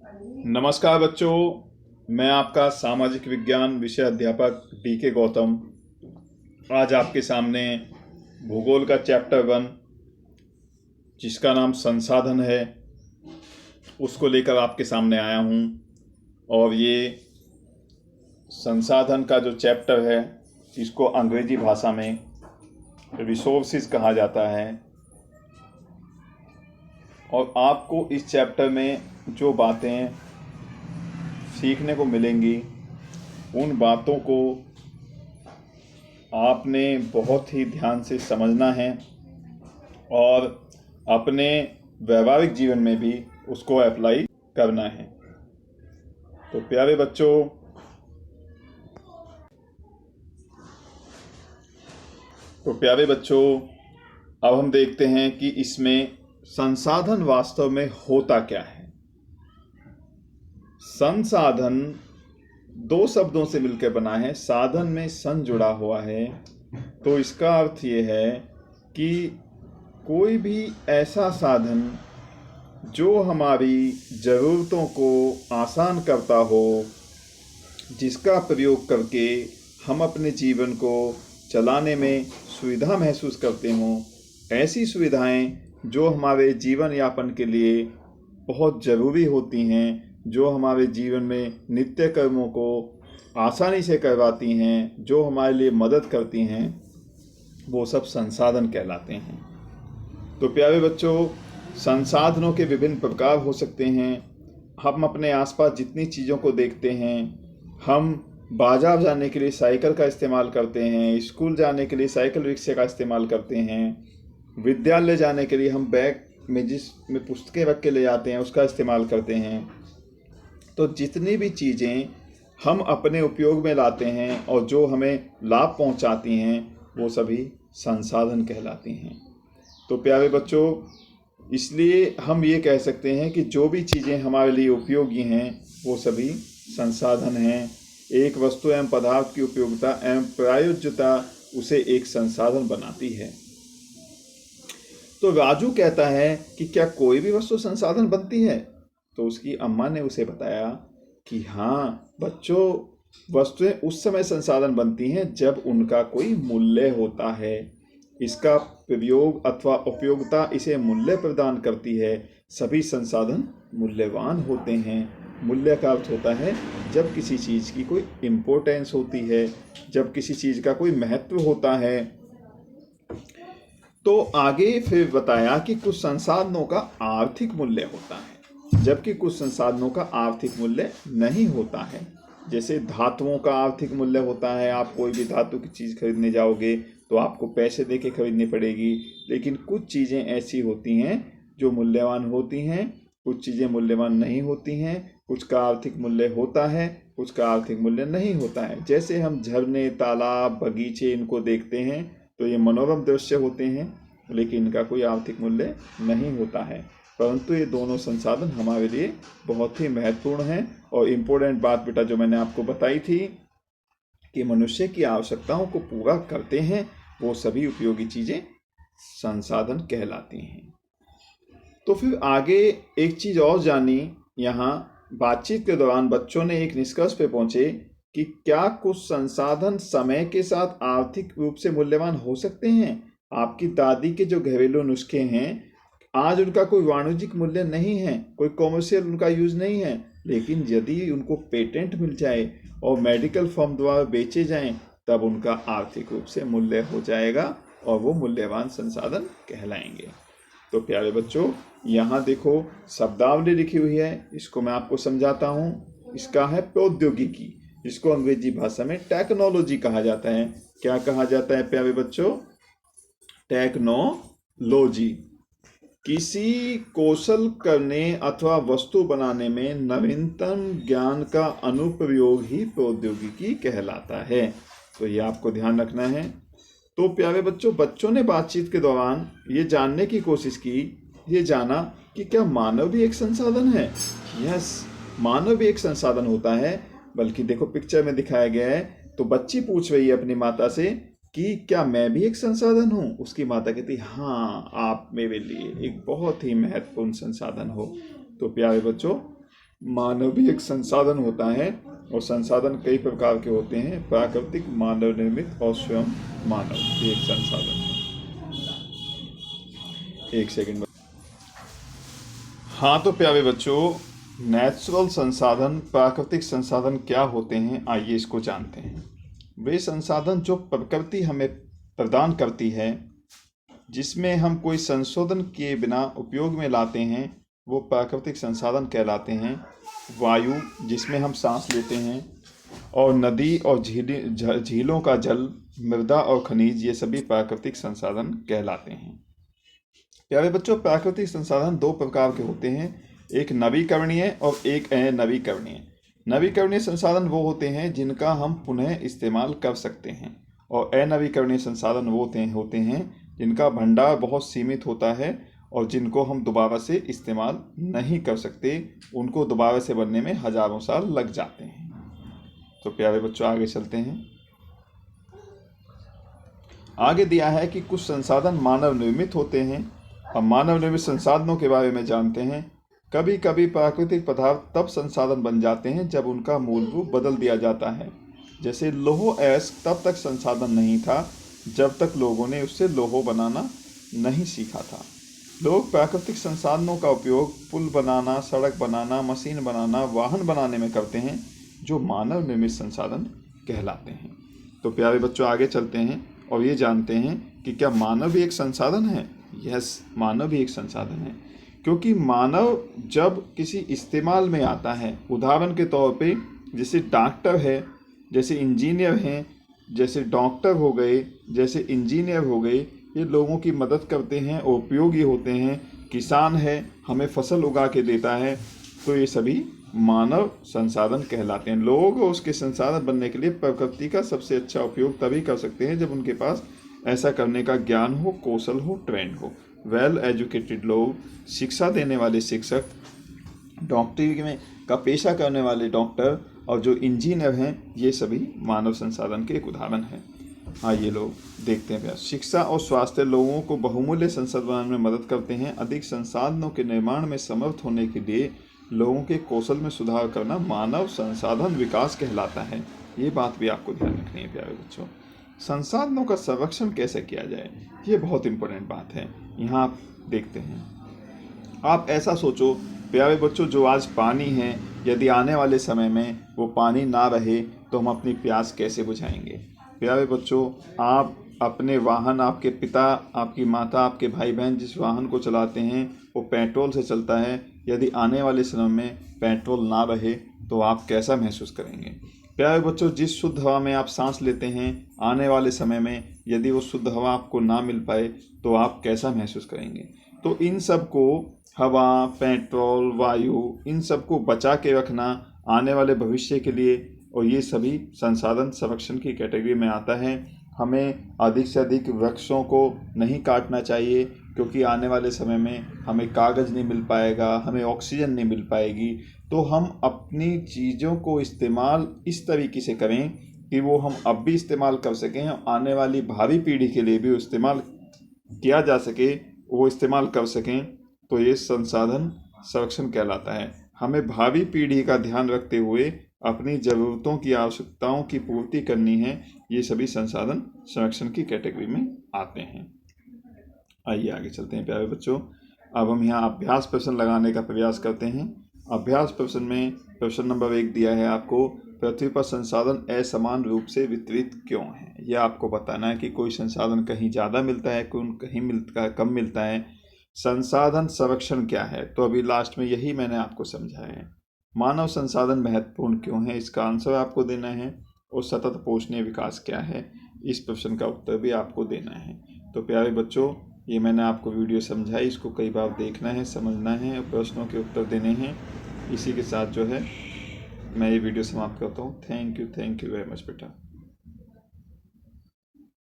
नमस्कार बच्चों, मैं आपका सामाजिक विज्ञान विषय अध्यापक DK गौतम आज आपके सामने भूगोल का चैप्टर 1 जिसका नाम संसाधन है उसको लेकर आपके सामने आया हूँ। और ये संसाधन का जो चैप्टर है जिसको अंग्रेजी भाषा में रिसोर्सेज कहा जाता है, और आपको इस चैप्टर में जो बातें सीखने को मिलेंगी उन बातों को आपने बहुत ही ध्यान से समझना है और अपने व्यवहारिक जीवन में भी उसको अप्लाई करना है। तो प्यारे बच्चों अब हम देखते हैं कि इसमें संसाधन वास्तव में होता क्या है। संसाधन दो शब्दों से मिलकर बना है, साधन में सन जुड़ा हुआ है, तो इसका अर्थ ये है कि कोई भी ऐसा साधन जो हमारी ज़रूरतों को आसान करता हो, जिसका प्रयोग करके हम अपने जीवन को चलाने में सुविधा महसूस करते हों, ऐसी सुविधाएं जो हमारे जीवन यापन के लिए बहुत ज़रूरी होती हैं, जो हमारे जीवन में नित्य कर्मों को आसानी से करवाती हैं, जो हमारे लिए मदद करती हैं, वो सब संसाधन कहलाते हैं। तो प्यारे बच्चों, संसाधनों के विभिन्न प्रकार हो सकते हैं। हम अपने आसपास जितनी चीज़ों को देखते हैं, हम बाजार जाने के लिए साइकिल का इस्तेमाल करते हैं, स्कूल जाने के लिए साइकिल रिक्शे का इस्तेमाल करते हैं, विद्यालय जाने के लिए हम बैग में जिसमें पुस्तकें रख के ले जाते हैं उसका इस्तेमाल करते हैं। तो जितनी भी चीज़ें हम अपने उपयोग में लाते हैं और जो हमें लाभ पहुंचाती हैं वो सभी संसाधन कहलाती हैं। तो प्यारे बच्चों, इसलिए हम ये कह सकते हैं कि जो भी चीज़ें हमारे लिए उपयोगी हैं वो सभी संसाधन हैं। एक वस्तु एवं पदार्थ की उपयोगिता एवं प्रयोज्यता उसे एक संसाधन बनाती है। तो राजू कहता है कि क्या कोई भी वस्तु संसाधन बनती है? तो उसकी अम्मा ने उसे बताया कि हाँ बच्चों, वस्तुएं उस समय संसाधन बनती हैं जब उनका कोई मूल्य होता है। इसका प्रयोग अथवा उपयोगिता इसे मूल्य प्रदान करती है। सभी संसाधन मूल्यवान होते हैं। मूल्य का अर्थ होता है जब किसी चीज़ की कोई इम्पोर्टेंस होती है, जब किसी चीज़ का कोई महत्व होता है। तो आगे फिर बताया कि कुछ संसाधनों का आर्थिक मूल्य होता है, जबकि कुछ संसाधनों का आर्थिक मूल्य नहीं होता है। जैसे धातुओं का आर्थिक मूल्य होता है। आप कोई भी धातु की चीज़ खरीदने जाओगे तो आपको पैसे दे के खरीदनी पड़ेगी, लेकिन कुछ चीज़ें ऐसी होती हैं जो मूल्यवान होती हैं, कुछ चीज़ें मूल्यवान नहीं होती हैं। कुछ का आर्थिक मूल्य होता है, कुछ का आर्थिक मूल्य नहीं होता है। जैसे हम झरने, तालाब, बगीचे इनको देखते हैं तो ये मनोरम दृश्य होते हैं, लेकिन इनका कोई आर्थिक मूल्य नहीं होता है। परंतु ये दोनों संसाधन हमारे लिए बहुत ही महत्वपूर्ण हैं। और इम्पोर्टेंट बात बेटा जो मैंने आपको बताई थी कि मनुष्य की आवश्यकताओं को पूरा करते हैं, वो सभी उपयोगी चीज़ें संसाधन कहलाती हैं। तो फिर आगे एक चीज़ और जानी। यहाँ बातचीत के दौरान बच्चों ने एक निष्कर्ष पे पहुंचे कि क्या कुछ संसाधन समय के साथ आर्थिक रूप से मूल्यवान हो सकते हैं। आपकी दादी के जो घरेलू नुस्खे हैं, आज उनका कोई वाणिज्यिक मूल्य नहीं है, कोई कॉमर्शियल उनका यूज नहीं है, लेकिन यदि उनको पेटेंट मिल जाए और मेडिकल फर्म द्वारा बेचे जाएं, तब उनका आर्थिक रूप से मूल्य हो जाएगा और वो मूल्यवान संसाधन कहलाएंगे। तो प्यारे बच्चों, यहाँ देखो शब्दावली लिखी हुई है, इसको मैं आपको समझाता हूँ। इसका है प्रौद्योगिकी, जिसको अंग्रेजी भाषा में टेक्नोलॉजी कहा जाता है। क्या कहा जाता है प्यारे बच्चों? टेक्नोलॉजी। किसी कौशल करने अथवा वस्तु बनाने में नवीनतम ज्ञान का अनुप्रयोग ही प्रौद्योगिकी कहलाता है। तो ये आपको ध्यान रखना है। तो प्यारे बच्चों, बच्चों ने बातचीत के दौरान ये जानने की कोशिश की, ये जाना कि क्या मानव भी एक संसाधन है। यस, मानव भी एक संसाधन होता है। बल्कि देखो पिक्चर में दिखाया गया है, तो बच्ची पूछ रही है अपनी माता से कि क्या मैं भी एक संसाधन हूँ। उसकी माता कहती हाँ, आप मेरे लिए एक बहुत ही महत्वपूर्ण संसाधन हो। तो प्यारे बच्चों, मानव भी एक संसाधन होता है और संसाधन कई प्रकार के होते हैं, प्राकृतिक, मानव निर्मित और स्वयं मानव भी एक संसाधन है। एक सेकंड। हाँ तो प्यारे बच्चों, नेचुरल संसाधन, प्राकृतिक संसाधन क्या होते हैं, आइए इसको जानते हैं। वे संसाधन जो प्रकृति हमें प्रदान करती है, जिसमें हम कोई संशोधन किए बिना उपयोग में लाते हैं, वो प्राकृतिक संसाधन कहलाते हैं। वायु, जिसमें हम सांस लेते हैं, और नदी और झीलों का जल, मृदा और खनिज, ये सभी प्राकृतिक संसाधन कहलाते हैं। प्यारे बच्चों, प्राकृतिक संसाधन दो प्रकार के होते हैं, एक नवीकरणीय और एक अनवीकरणीय। नवीकरणीय संसाधन वो होते हैं जिनका हम पुनः इस्तेमाल कर सकते हैं, और अनवीकरणीय संसाधन वो होते हैं जिनका भंडार बहुत सीमित होता है और जिनको हम दोबारा से इस्तेमाल नहीं कर सकते, उनको दोबारा से बनने में हजारों साल लग जाते हैं। तो प्यारे बच्चों, आगे चलते हैं। आगे दिया है कि कुछ संसाधन मानव निर्मित होते हैं। हम मानव निर्मित संसाधनों के बारे में जानते हैं। कभी कभी प्राकृतिक पदार्थ तब संसाधन बन जाते हैं जब उनका मूल रूप बदल दिया जाता है। जैसे लौह अयस्क तब तक संसाधन नहीं था जब तक लोगों ने उससे लौह बनाना नहीं सीखा था। लोग प्राकृतिक संसाधनों का उपयोग पुल बनाना, सड़क बनाना, मशीन बनाना, वाहन बनाने में करते हैं, जो मानव निर्मित संसाधन कहलाते हैं। तो प्यारे बच्चों, आगे चलते हैं और ये जानते हैं कि क्या मानव भी एक संसाधन है। यस, मानव भी एक संसाधन है, क्योंकि मानव जब किसी इस्तेमाल में आता है, उदाहरण के तौर पे जैसे डॉक्टर है, जैसे इंजीनियर हैं, जैसे डॉक्टर हो गए, जैसे इंजीनियर हो गए, ये लोगों की मदद करते हैं और उपयोगी होते हैं। किसान है, हमें फसल उगा के देता है, तो ये सभी मानव संसाधन कहलाते हैं। लोग उसके संसाधन बनने के लिए प्रकृति का सबसे अच्छा उपयोग तभी कर सकते हैं जब उनके पास ऐसा करने का ज्ञान हो, कौशल हो, ट्रेंड हो। वेल एजुकेटेड लोग, शिक्षा देने वाले शिक्षक, डॉक्टरी में का पेशा करने वाले डॉक्टर और जो इंजीनियर हैं, ये सभी मानव संसाधन के एक उदाहरण हैं। हाँ, ये लोग देखते हैं प्यार। शिक्षा और स्वास्थ्य लोगों को बहुमूल्य संसाधन में मदद करते हैं। अधिक संसाधनों के निर्माण में समर्थ होने के लिए लोगों के कौशल में सुधार करना मानव संसाधन विकास कहलाता है। ये बात भी आपको ध्यान रखनी है प्यारे बच्चों। संसाधनों का संरक्षण कैसे किया जाए, ये बहुत इंपॉर्टेंट बात है। यहाँ आप देखते हैं, आप ऐसा सोचो प्यारे बच्चों, जो आज पानी है, यदि आने वाले समय में वो पानी ना रहे तो हम अपनी प्यास कैसे बुझाएंगे। प्यारे बच्चों, आप अपने वाहन, आपके पिता, आपकी माता, आपके भाई बहन जिस वाहन को चलाते हैं वो पेट्रोल से चलता है। यदि आने वाले समय में पेट्रोल ना रहे तो आप कैसा महसूस करेंगे। प्यारे बच्चों, जिस शुद्ध हवा में आप सांस लेते हैं, आने वाले समय में यदि वो शुद्ध हवा आपको ना मिल पाए तो आप कैसा महसूस करेंगे। तो इन सब को, हवा, पेट्रोल, वायु, इन सब को बचा के रखना आने वाले भविष्य के लिए, और ये सभी संसाधन संरक्षण की कैटेगरी में आता है। हमें अधिक से अधिक वृक्षों को नहीं काटना चाहिए, क्योंकि आने वाले समय में हमें कागज़ नहीं मिल पाएगा, हमें ऑक्सीजन नहीं मिल पाएगी। तो हम अपनी चीज़ों को इस्तेमाल इस तरीके से करें कि वो हम अब भी इस्तेमाल कर सकें, आने वाली भावी पीढ़ी के लिए भी इस्तेमाल किया जा सके, वो इस्तेमाल कर सकें। तो ये संसाधन संरक्षण कहलाता है। हमें भावी पीढ़ी का ध्यान रखते हुए अपनी ज़रूरतों की, आवश्यकताओं की पूर्ति करनी है। ये सभी संसाधन संरक्षण की कैटेगरी में आते हैं। आइए आगे चलते हैं प्यारे बच्चों। अब हम यहाँ अभ्यास प्रश्न लगाने का प्रयास करते हैं। अभ्यास प्रश्न में प्रश्न नंबर 1 दिया है आपको, पृथ्वी पर संसाधन असमान रूप से वितरित क्यों है। यह आपको बताना है कि कोई संसाधन कहीं ज़्यादा मिलता है, कहीं कम मिलता है। संसाधन संरक्षण क्या है, तो अभी लास्ट में यही मैंने आपको समझाया है। मानव संसाधन महत्वपूर्ण क्यों है, इसका आंसर आपको देना है। और सतत पोषणीय विकास क्या है, इस प्रश्न का उत्तर भी आपको देना है। तो प्यारे बच्चों, ये मैंने आपको वीडियो समझाई, इसको कई बार देखना है, समझना है और प्रश्नों के उत्तर देने हैं। इसी के साथ जो है मैं ये वीडियो समाप्त करता हूँ। थैंक यू वेरी मच बेटा।